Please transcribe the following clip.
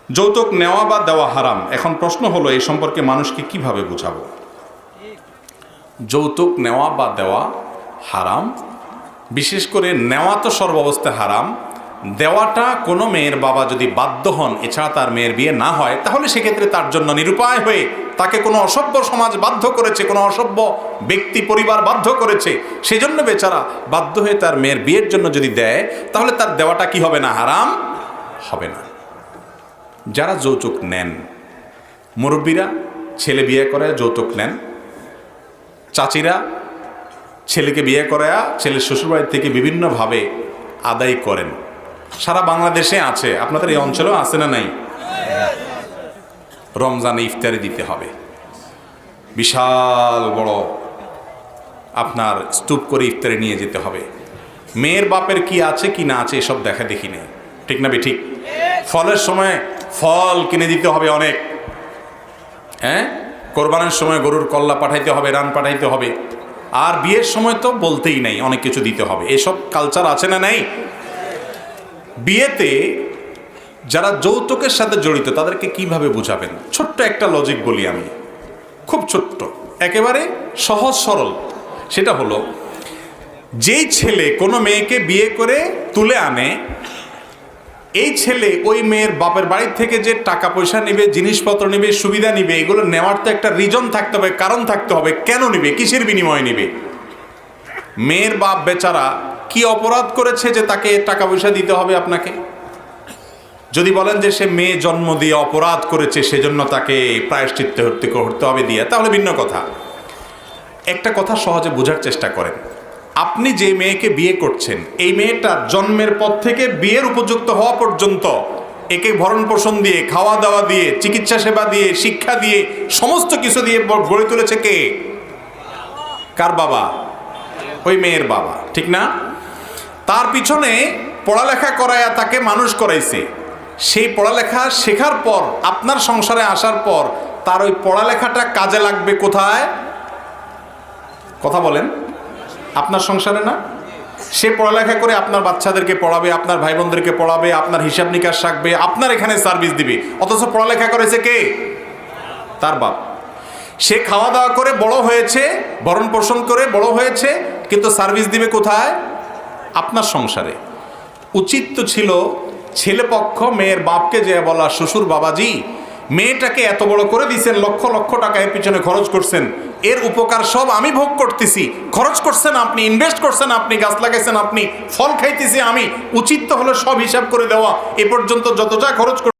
যৌতুক নেওয়া বা দেওয়া হারাম। এখন প্রশ্ন হলো এই সম্পর্কে মানুষকে কিভাবে বোঝাবো? যৌতুক নেওয়া বা দেওয়া হারাম, বিশেষ করে নেওয়া তো সর্বাবস্থায় হারাম। দেওয়াটা কোনো মেয়ের বাবা যদি বাধ্য হন, এছাড়া তার মেয়ের বিয়ে না হয়, তাহলে সেক্ষেত্রে তার জন্য নিরুপায় হয়ে তাকে কোনো অসভ্য সমাজ বাধ্য করেছে, কোনো অসভ্য ব্যক্তি পরিবার বাধ্য করেছে, সেজন্য বেচারা বাধ্য হয়ে তার মেয়ের বিয়ের জন্য যদি দেয়, তাহলে তার দেওয়াটা কি হবে না? হারাম হবে না। যারা যৌতুক নেন, মুরব্বীরা ছেলে বিয়ে করে যৌতুক নেন, চাচিরা ছেলেকে বিয়ে করায়া ছেলের শ্বশুরবাড়ি থেকে বিভিন্নভাবে আদায় করেন। সারা বাংলাদেশে আছে, আপনাদের এই অঞ্চলেও আছে না নাই? রমজানে ইফতারি দিতে হবে, বিশাল বড় আপনার স্তূপ করে ইফতারি নিয়ে যেতে হবে। মেয়ের বাপের কি আছে কি না আছে এসব দেখা দেখি নেই, ঠিক না ঠিক? ফলের সময় ফল কিনে দিতে হবে অনেক, হ্যাঁ, কোরবানের সময় গরুর কল্লা পাঠাইতে হবে, রান পাঠাইতে হবে, আর বিয়ের সময় তো বলতেই নাই, অনেক কিছু দিতে হবে। এসব কালচার আছে না নাই? বিয়েতে যারা যৌতুকের সাথে জড়িত তাদেরকে কিভাবে বুঝাবেন? ছোট্ট একটা লজিক বলি আমি, খুব ছোট্ট, একেবারে সহজ সরল। সেটা হলো, যেই ছেলে কোনো মেয়েকে বিয়ে করে তুলে আনে, এই ছেলে ওই মেয়ের বাপের বাড়ির থেকে যে টাকা পয়সা নেবে, জিনিসপত্র নেবে, সুবিধা নেবে, এগুলো নেওয়ার তো একটা রিজন থাকতে হবে, কারণ থাকতে হবে। কেন নেবে? কিসের বিনিময়ে নেবে? মেয়ের বাপ বেচারা কি অপরাধ করেছে যে তাকে টাকা পয়সা দিতে হবে আপনাকে? যদি বলেন যে সে মেয়ে জন্ম দিয়ে অপরাধ করেছে, সেজন্য তাকে প্রায়শ্চিত্ত করতে হবে দিয়ে, তাহলে ভিন্ন কথা। একটা কথা সহজে বোঝার চেষ্টা করেন। আপনি যে মেয়েকে বিয়ে করছেন, এই মেয়েটা জন্মের পর থেকে বিয়ের উপযুক্ত হওয়া পর্যন্ত একে ভরণ পোষণ দিয়ে, খাওয়া দাওয়া দিয়ে, চিকিৎসা সেবা দিয়ে, শিক্ষা দিয়ে, সমস্ত কিছু দিয়ে গড়ে তুলেছে কে? কার বাবা? ওই মেয়ের বাবা, ঠিক না? তার পিছনে পড়ালেখা করায়া তাকে মানুষ করাইছে। সেই পড়ালেখা শেখার পর, আপনার সংসারে আসার পর, তার ওই পড়ালেখাটা কাজে লাগবে কোথায়? কথা বলেন, আপনার সংসারে না? সে পড়ালেখা করে আপনার বাচ্চাদেরকে পড়াবে, আপনার ভাই বোনদেরকে পড়াবে, আপনার হিসাব নিকাশ রাখবে, আপনার এখানে সার্ভিস দিবে। অথচ পড়ালেখা করেছে কে? তার বাপ। সে খাওয়া দাওয়া করে বড় হয়েছে, ভরণ পোষণ করে বড় হয়েছে, কিন্তু সার্ভিস দিবে কোথায়? আপনার সংসারে। উচিত তো ছিল ছেলে পক্ষ মেয়ের বাপকে যে বলা, শ্বশুর বাবাজি, মেয়েটাকে এত বড় করে দিয়েছেন, লক্ষ লক্ষ টাকা এর পিছনে খরচ করছেন, এর উপকার সব আমি ভোগ করতেছি, খরচ করছেন আপনি, ইনভেস্ট করছেন আপনি, গাছ লাগাইছেন আপনি, ফল খাইতেছি আমি। উচিত তো হলো সব হিসাব করে দেওয়া, এ পর্যন্ত যত যা খরচ